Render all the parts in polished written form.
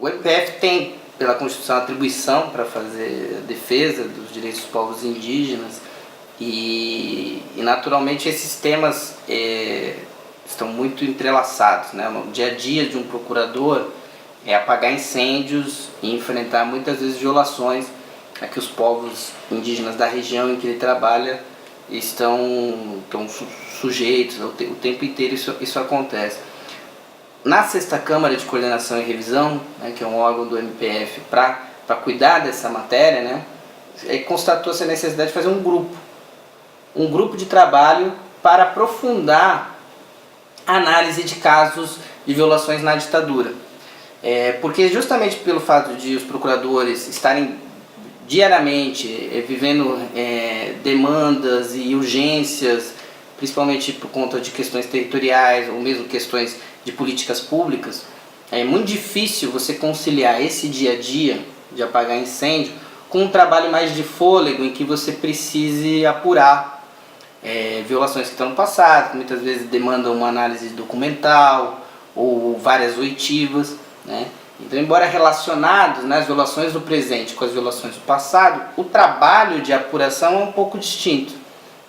O MPF tem, pela Constituição, atribuição para fazer a defesa dos direitos dos povos indígenas e naturalmente esses temas estão muito entrelaçados, né? O dia a dia de um procurador é apagar incêndios e enfrentar muitas vezes violações a que os povos indígenas da região em que ele trabalha estão sujeitos. O tempo inteiro isso acontece. Na Sexta Câmara de Coordenação e Revisão, né, que é um órgão do MPF para cuidar dessa matéria, né, constatou-se a necessidade de fazer um grupo de trabalho para aprofundar a análise de casos de violações na ditadura. Porque justamente pelo fato de os procuradores estarem diariamente vivendo demandas e urgências, principalmente por conta de questões territoriais ou mesmo questões de políticas públicas, é muito difícil você conciliar esse dia a dia de apagar incêndio com um trabalho mais de fôlego em que você precise apurar violações que estão no passado, que muitas vezes demandam uma análise documental ou várias oitivas, né? Então, embora relacionados, né, as violações do presente com as violações do passado, o trabalho de apuração é um pouco distinto,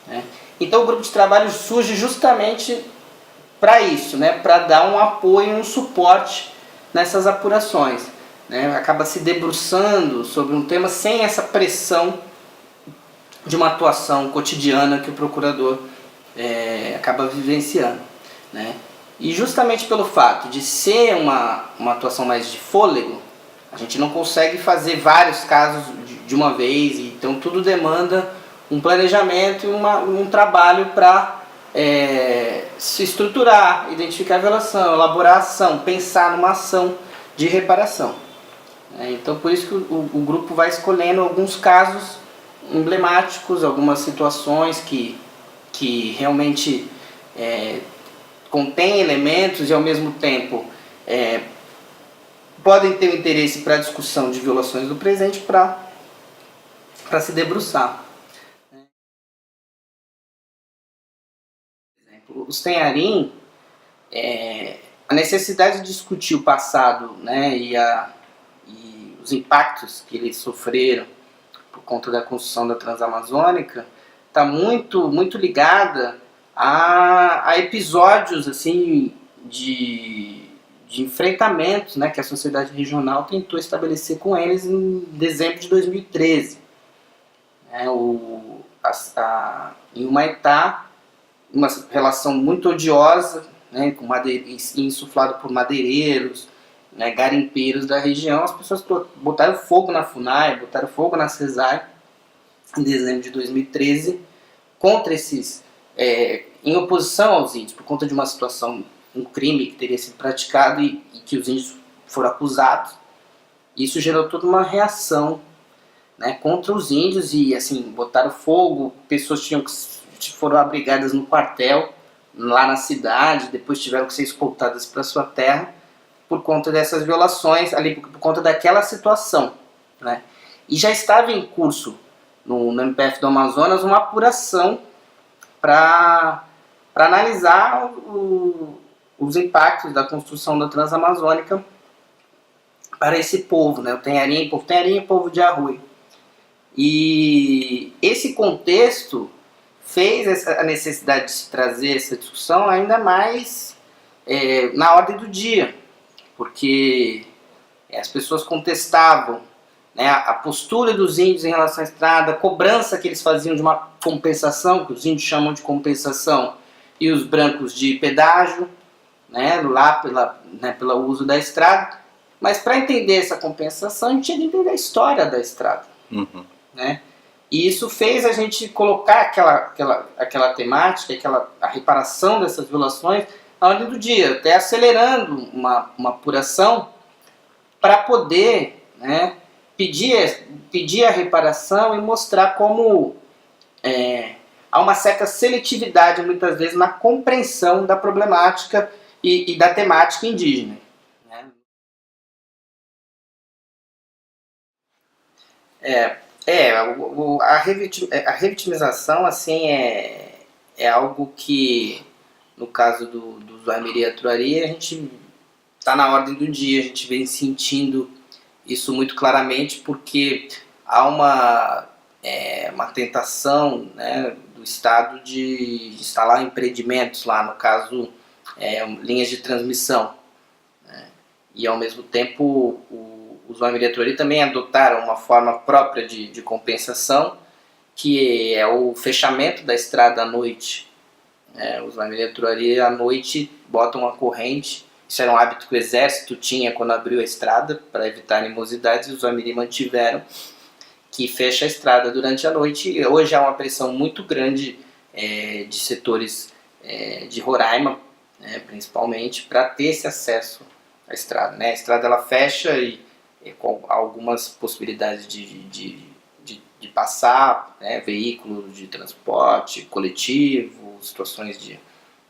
né? Então o grupo de trabalho surge justamente para isso, né, para dar um apoio, um suporte nessas apurações, né? Acaba se debruçando sobre um tema sem essa pressão de uma atuação cotidiana que o procurador acaba vivenciando, né? E justamente pelo fato de ser uma atuação mais de fôlego, a gente não consegue fazer vários casos de uma vez, então tudo demanda um planejamento e um trabalho para se estruturar, identificar a violação, elaborar a ação, pensar numa ação de reparação. Então por isso que o grupo vai escolhendo alguns casos emblemáticos, algumas situações que realmente contém elementos e ao mesmo tempo podem ter um interesse para a discussão de violações do presente para se debruçar. Os Tenharim, a necessidade de discutir o passado, né, e os impactos que eles sofreram por conta da construção da Transamazônica está muito, muito ligada a episódios assim, de enfrentamentos, né, que a sociedade regional tentou estabelecer com eles em dezembro de 2013. Em Humaitá, uma relação muito odiosa, né, insuflada por madeireiros, né, garimpeiros da região. As pessoas botaram fogo na FUNAI, botaram fogo na CESAI em dezembro de 2013 contra esses, em oposição aos índios, por conta de uma situação, um crime que teria sido praticado e que os índios foram acusados. Isso gerou toda uma reação, né, contra os índios e assim, botaram fogo, pessoas foram abrigadas no quartel lá na cidade, depois tiveram que ser escoltadas para sua terra por conta dessas violações, ali por conta daquela situação, né? E já estava em curso no MPF do Amazonas uma apuração para analisar os impactos da construção da Transamazônica para esse povo, né? O Tenharim e o povo de Arrui. E esse contexto fez a necessidade de se trazer essa discussão ainda mais na ordem do dia, porque as pessoas contestavam, né, a postura dos índios em relação à estrada, a cobrança que eles faziam de uma compensação, que os índios chamam de compensação, e os brancos de pedágio, né, lá pelo uso da estrada. Mas para entender essa compensação, a gente tinha que entender a história da estrada. Uhum. Né? E isso fez a gente colocar aquela temática, a reparação dessas violações na ordem do dia, até acelerando uma apuração para poder, né, pedir a reparação e mostrar como há uma certa seletividade, muitas vezes, na compreensão da problemática e da temática indígena. Né? A revitimização assim, é algo que, no caso do Zóia Miria Atuari, a gente tá na ordem do dia, a gente vem sentindo isso muito claramente, porque há uma tentação, né, do Estado de instalar empreendimentos lá, no caso, linhas de transmissão, né, e ao mesmo tempo os OAM Diretoria também adotaram uma forma própria de compensação, que é o fechamento da estrada à noite. Os OAM Diretoria à noite botam uma corrente. Isso era um hábito que o Exército tinha quando abriu a estrada, para evitar animosidades, e os OAM mantiveram, que fecha a estrada durante a noite. E hoje há uma pressão muito grande de setores de Roraima, principalmente, para ter esse acesso à estrada, né? A estrada ela fecha e com algumas possibilidades de passar, né, veículos de transporte coletivo, situações de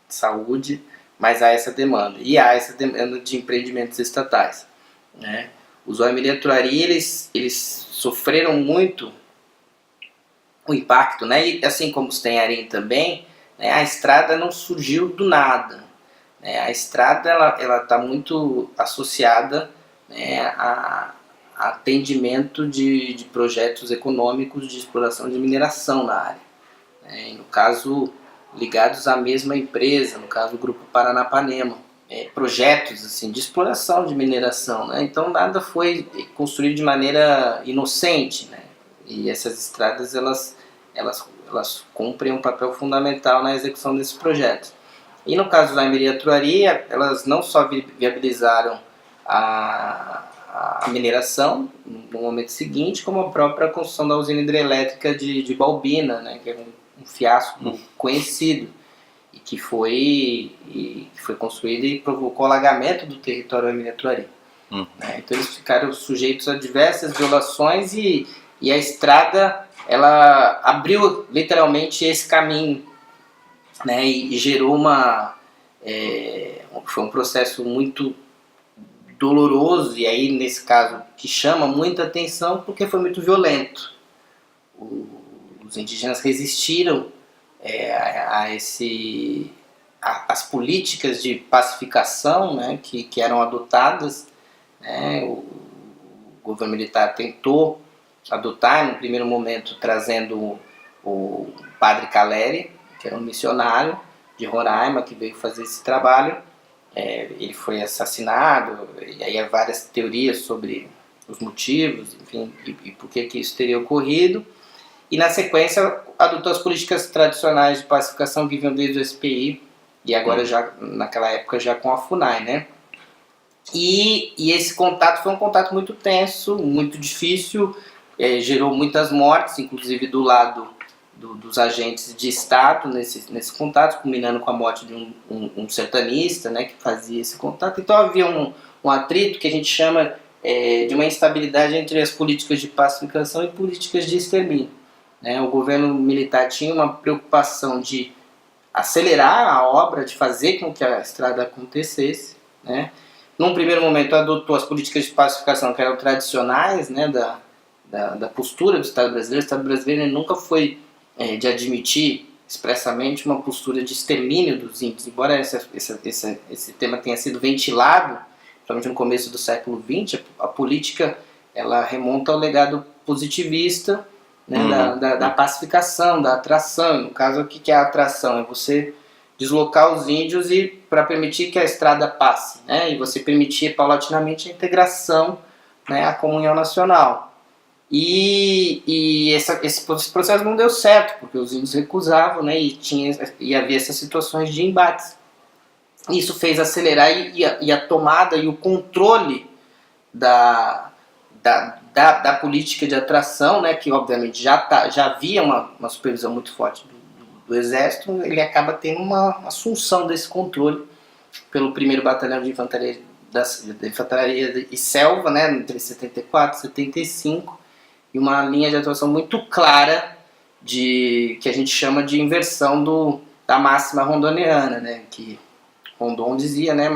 saúde, mas há essa demanda. E há essa demanda de empreendimentos estatais, né? Os OAM Diretoria, eles sofreram muito o impacto, né? E assim como os Tenharim também, né, a estrada não surgiu do nada, né? A estrada ela está muito associada, né, a atendimento de projetos econômicos de exploração de mineração na área, né? E no caso ligados à mesma empresa, no caso o Grupo Paranapanema, projetos assim de exploração de mineração, né? Então nada foi construído de maneira inocente, né? E essas estradas elas cumprem um papel fundamental na execução desses projetos. E no caso da Diretoria, elas não só viabilizaram a mineração no momento seguinte, como a própria construção da usina hidrelétrica de Balbina, né, que é um fiasco conhecido, e que foi construído e provocou alagamento do território da Diretoria. Né? Então eles ficaram sujeitos a diversas violações e a estrada ela abriu literalmente esse caminho, né, e gerou foi um processo muito doloroso, e aí nesse caso que chama muita atenção porque foi muito violento. Os indígenas resistiram às políticas de pacificação, né, que eram adotadas, né? O governo militar tentou adotar, no primeiro momento, trazendo o padre Caleri, que era um missionário de Roraima, que veio fazer esse trabalho. Ele foi assassinado, e aí há várias teorias sobre os motivos, enfim, e por que isso teria ocorrido. E na sequência adotou as políticas tradicionais de pacificação que vinham desde o SPI, e agora já, naquela época, já com a FUNAI, né? E esse contato foi um contato muito tenso, muito difícil, gerou muitas mortes, inclusive do lado dos agentes de Estado nesse contato, culminando com a morte de um sertanista, né, que fazia esse contato. Então havia um atrito que a gente chama de uma instabilidade entre as políticas de pacificação e políticas de extermínio, né? O governo militar tinha uma preocupação de acelerar a obra, de fazer com que a estrada acontecesse, né? Num primeiro momento adotou as políticas de pacificação que eram tradicionais, né, da postura do Estado brasileiro. O Estado brasileiro nunca foi de admitir expressamente uma postura de extermínio dos índios, embora esse tema tenha sido ventilado, principalmente no começo do século XX. A política ela remonta ao legado positivista, né, da pacificação, da atração. No caso, o que é a atração? É você deslocar os índios e para permitir que a estrada passe, né, e você permitir paulatinamente a integração, né, a comunhão nacional. E esse processo não deu certo, porque os índios recusavam, né, e havia essas situações de embates. Isso fez acelerar e a tomada e o controle da política de atração, né, que obviamente já havia uma supervisão muito forte do Exército. Ele acaba tendo uma assunção desse controle pelo 1º Batalhão de Infantaria e Selva, né, entre 74 e 75, e uma linha de atuação muito clara que a gente chama de inversão da máxima rondoniana, né, que Rondon dizia, né,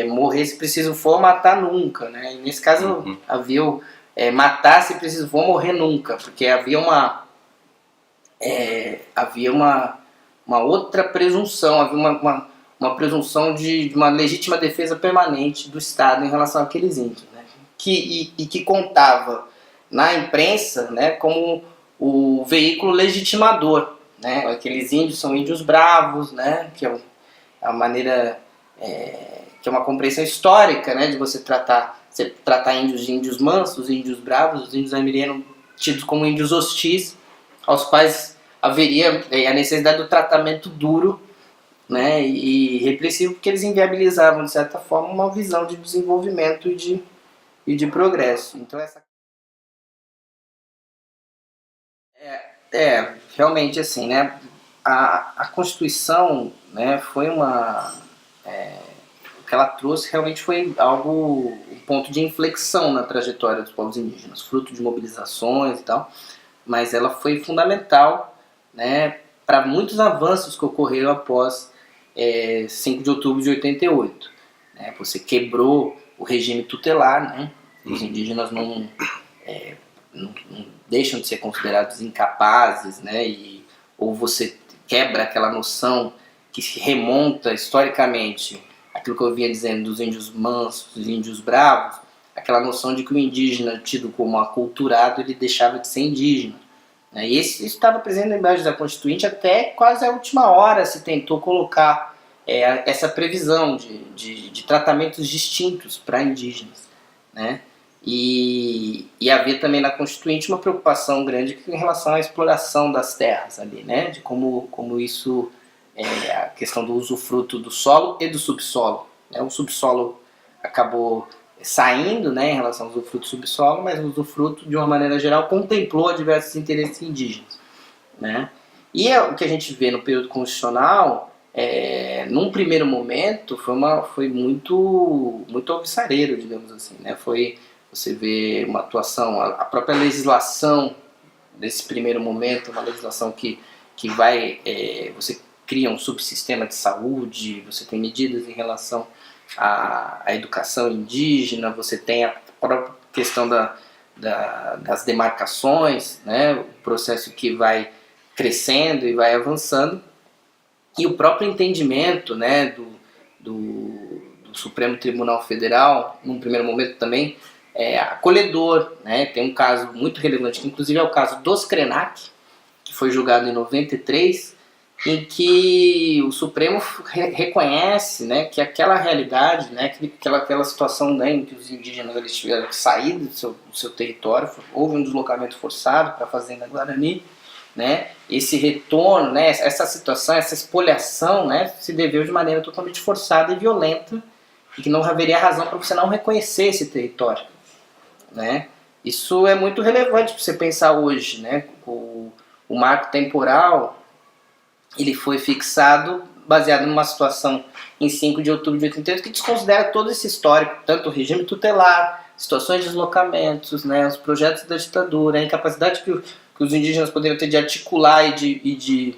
morrer se preciso for, matar nunca, né? E nesse caso havia matar se preciso for, morrer nunca, porque havia uma outra presunção, havia uma presunção de uma legítima defesa permanente do Estado em relação àqueles índios, né? Que contava na imprensa, né, como o veículo legitimador, né? Aqueles índios são índios bravos, né, que é a maneira que é uma compreensão histórica, né, de você tratar índios de índios mansos, índios bravos. Os índios ameríndios eram tidos como índios hostis, aos quais haveria a necessidade do tratamento duro, né, e repressivo, porque eles inviabilizavam, de certa forma, uma visão de desenvolvimento e de progresso. Então realmente assim, né, a Constituição, né, foi o que ela trouxe realmente foi um ponto de inflexão na trajetória dos povos indígenas, fruto de mobilizações e tal, mas ela foi fundamental, né, para muitos avanços que ocorreram após 5 de outubro de 88. Né? Você quebrou o regime tutelar, né? Os indígenas não deixam de ser considerados incapazes, né? Ou você quebra aquela noção que se remonta historicamente aquilo que eu vinha dizendo dos índios mansos, dos índios bravos, aquela noção de que o indígena, tido como aculturado, ele deixava de ser indígena. Né? E isso estava presente na imagem da Constituinte até quase a última hora se tentou colocar essa previsão de tratamentos distintos para indígenas. Né? E havia também na Constituinte uma preocupação grande em relação à exploração das terras ali, né? De como isso a questão do usufruto do solo e do subsolo. Né? O subsolo acabou saindo, né, em relação ao usufruto do subsolo, mas o usufruto, de uma maneira geral, contemplou diversos interesses indígenas. Né? E o que a gente vê no período constitucional, num primeiro momento, foi muito alvissareiro, digamos assim. Né? Você vê uma atuação, a própria legislação desse primeiro momento, uma legislação que vai, você cria um subsistema de saúde, você tem medidas em relação à educação indígena, você tem a própria questão das demarcações, né, o processo que vai crescendo e vai avançando, e o próprio entendimento, né, do Supremo Tribunal Federal, num primeiro momento também, acolhedor. Né, tem um caso muito relevante, que inclusive é o caso dos Krenak, que foi julgado em 93, em que o Supremo reconhece, né, que aquela realidade, né, aquela situação, né, em que os indígenas eles tiveram que sair do seu território, houve um deslocamento forçado para a Fazenda Guarani, né, esse retorno, né, essa situação, essa expoliação, né, se deveu de maneira totalmente forçada e violenta, e que não haveria razão para você não reconhecer esse território. Né. Isso é muito relevante para você pensar hoje. Né, o marco temporal ele foi fixado baseado numa situação em 5 de outubro de 88 que desconsidera todo esse histórico, tanto o regime tutelar, situações de deslocamentos, né, os projetos da ditadura, a incapacidade que os indígenas poderiam ter de articular e de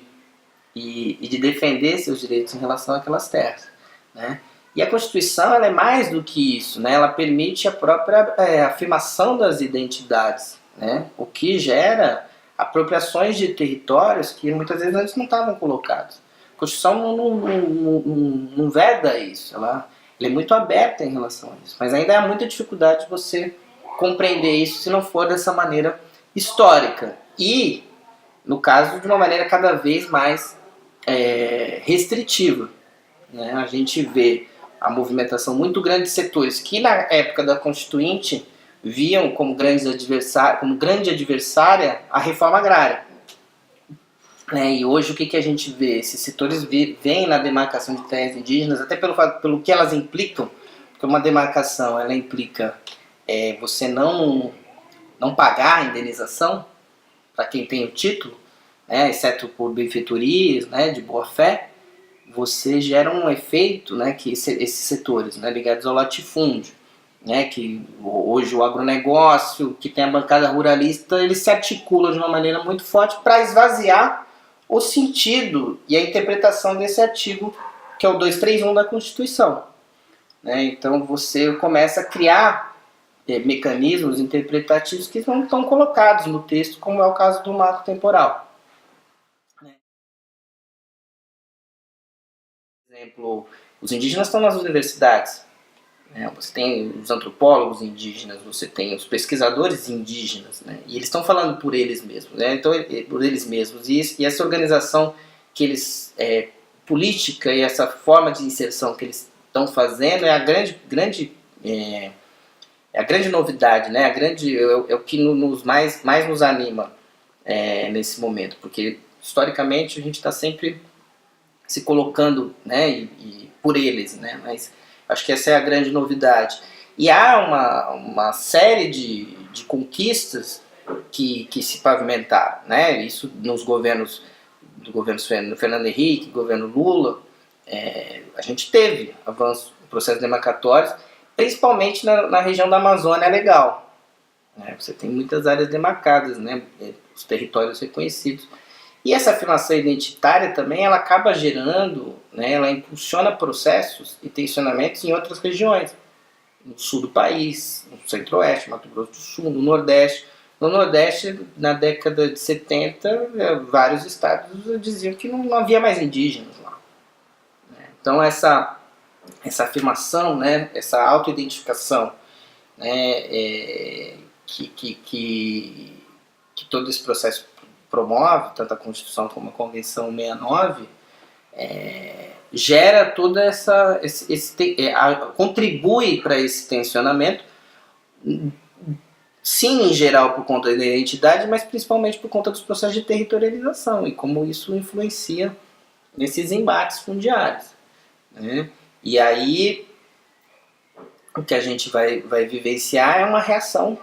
defender seus direitos em relação àquelas terras. Né. E a Constituição ela é mais do que isso, né, ela permite a própria afirmação das identidades, né, o que gera apropriações de territórios que muitas vezes antes não estavam colocados. A Constituição não veda isso, ela é muito aberta em relação a isso, mas ainda há muita dificuldade de você compreender isso se não for dessa maneira histórica e, no caso, de uma maneira cada vez mais restritiva. Né? A gente vê a movimentação muito grande de setores que na época da Constituinte viam como grande adversária a reforma agrária. Né? E hoje o que a gente vê? Esses setores veem na demarcação de terras indígenas, até pelo que elas implicam, porque uma demarcação ela implica você não pagar a indenização para quem tem o título, né, exceto por benfeitorias, né, de boa fé, você gera um efeito, né, que esses setores, né, ligados ao latifúndio, né, que hoje o agronegócio, que tem a bancada ruralista, eles se articulam de uma maneira muito forte para esvaziar o sentido e a interpretação desse artigo, que é o 231 da Constituição. Né? Então você começa a criar mecanismos interpretativos que não estão colocados no texto, como é o caso do marco temporal. exemplo, os indígenas estão nas universidades, né? Você tem os antropólogos indígenas, você tem os pesquisadores indígenas, né? E eles estão falando por eles mesmos, né? Então, por eles mesmos. E essa organização que eles, política e essa forma de inserção que eles estão fazendo é a grande novidade, né? É o que mais nos anima nesse momento, porque historicamente a gente está sempre se colocando, né, e por eles, né? Mas acho que essa é a grande novidade. E há uma série de conquistas que se pavimentaram, né? Isso nos governos do governo Fernando Henrique, governo Lula, a gente teve avanço no processo demarcatório, principalmente na região da Amazônia Legal, né? Você tem muitas áreas demarcadas, né? Os territórios reconhecidos. E essa afirmação identitária também, ela acaba gerando, né, ela impulsiona processos e tensionamentos em outras regiões. No sul do país, no centro-oeste, Mato Grosso do Sul, no nordeste. No nordeste, na década de 70, vários estados diziam que não havia mais indígenas lá. Então essa afirmação, né, essa autoidentificação, né, que todo esse processo promove, tanto a Constituição como a Convenção 69, gera toda contribui para esse tensionamento, sim, em geral por conta da identidade, mas principalmente por conta dos processos de territorialização e como isso influencia nesses embates fundiários, né? E aí o que a gente vai vivenciar é uma reação,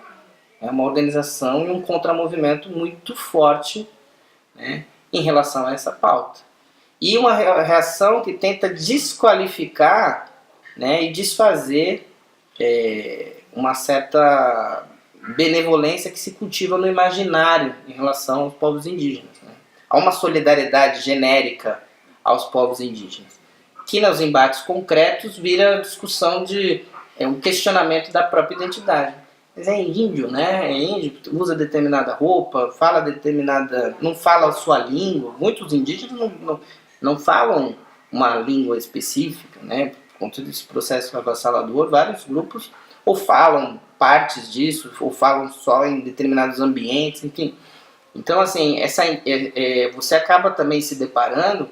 é uma organização e um contramovimento muito forte, né, em relação a essa pauta. E uma reação que tenta desqualificar, né, e desfazer uma certa benevolência que se cultiva no imaginário em relação aos povos indígenas, né? Há uma solidariedade genérica aos povos indígenas, que nos embates concretos vira discussão de um questionamento da própria identidade. Mas é índio, né? É índio, usa determinada roupa, fala determinada... não fala a sua língua. Muitos indígenas não falam uma língua específica, né? Por conta desse processo avassalador, vários grupos ou falam partes disso, ou falam só em determinados ambientes, enfim. Então, assim, você acaba também se deparando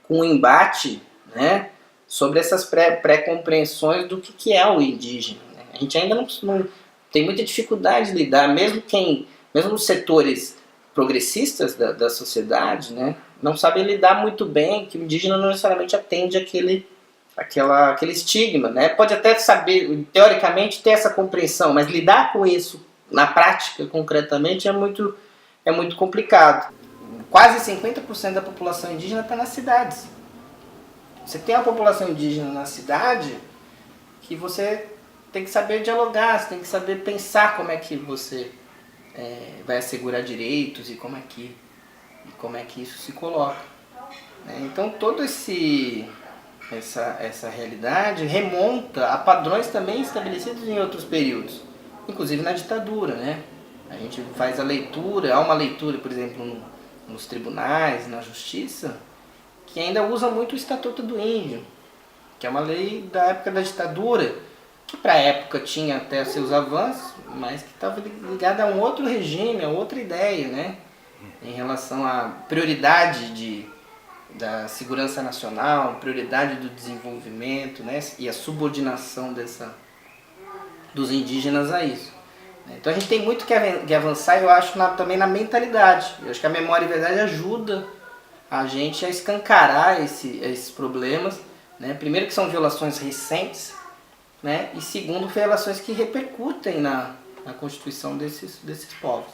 com um embate, né, sobre essas pré-compreensões do que é o indígena. A gente ainda não tem muita dificuldade de lidar, mesmo os setores progressistas da sociedade, né, não sabem lidar muito bem, que o indígena não necessariamente atende aquele estigma, né? Pode até saber, teoricamente, ter essa compreensão, mas lidar com isso na prática, concretamente, é muito complicado. Quase 50% da população indígena está nas cidades. Você tem a população indígena na cidade que você tem que saber dialogar, você tem que saber pensar como é que você vai assegurar direitos e como é que isso se coloca. Então toda essa realidade remonta a padrões também estabelecidos em outros períodos, inclusive na ditadura, né? A gente faz a leitura, há uma leitura, por exemplo, nos tribunais, na justiça, que ainda usa muito o Estatuto do Índio, que é uma lei da época da ditadura, que para a época tinha até seus avanços, mas que estava ligada a um outro regime, a outra ideia, né? Em relação à prioridade da segurança nacional, prioridade do desenvolvimento, né? E a subordinação dos indígenas a isso. Então a gente tem muito que avançar, eu acho, também na mentalidade. Eu acho que a Memória e Verdade ajuda a gente a escancarar esses problemas, né? Primeiro que são violações recentes, né? E segundo, violações que repercutem na constituição desses povos.